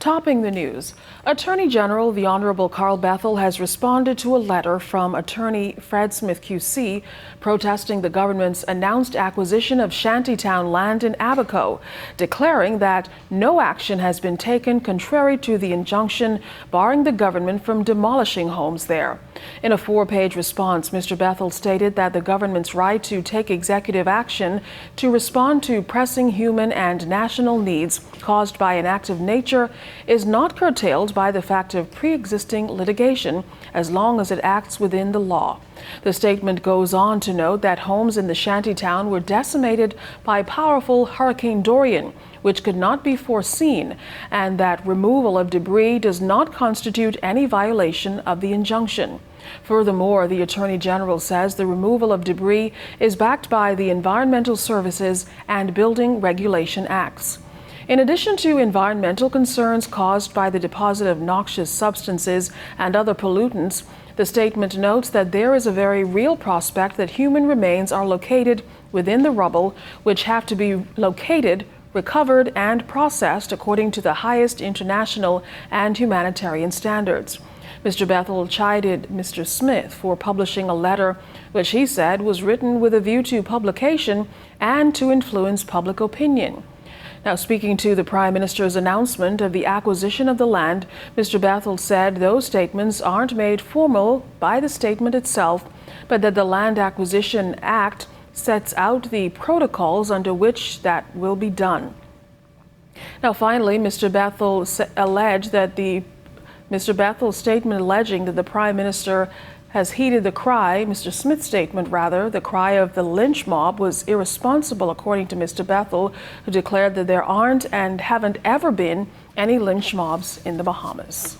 Topping the news, Attorney General the Honorable Carl Bethel has responded to a letter from Attorney Fred Smith QC protesting the government's announced acquisition of Shantytown land in Abaco, declaring that no action has been taken contrary to the injunction barring the government from demolishing homes there. In a 4-page response, Mr. Bethel stated that the government's right to take executive action to respond to pressing human and national needs caused by an act of nature is not curtailed by the fact of pre-existing litigation as long as it acts within the law. The statement goes on to note that homes in the Shantytown were decimated by powerful Hurricane Dorian, which could not be foreseen, and that removal of debris does not constitute any violation of the injunction. Furthermore, the Attorney General says the removal of debris is backed by the Environmental Services and Building Regulation Acts. In addition to environmental concerns caused by the deposit of noxious substances and other pollutants, the statement notes that there is a very real prospect that human remains are located within the rubble, which have to be located, recovered, and processed according to the highest international and humanitarian standards. Mr. Bethel chided Mr. Smith for publishing a letter which he said was written with a view to publication and to influence public opinion. Now, speaking to the Prime Minister's announcement of the acquisition of the land, Mr. Bethel said those statements aren't made formal by the statement itself, but that the Land Acquisition Act sets out the protocols under which that will be done. Now, finally, Mr. Bethel's statement alleging that the Prime Minister has heeded the cry, Mr. Smith's statement rather, the cry of the lynch mob was irresponsible, according to Mr. Bethel, who declared that there aren't and haven't ever been any lynch mobs in the Bahamas.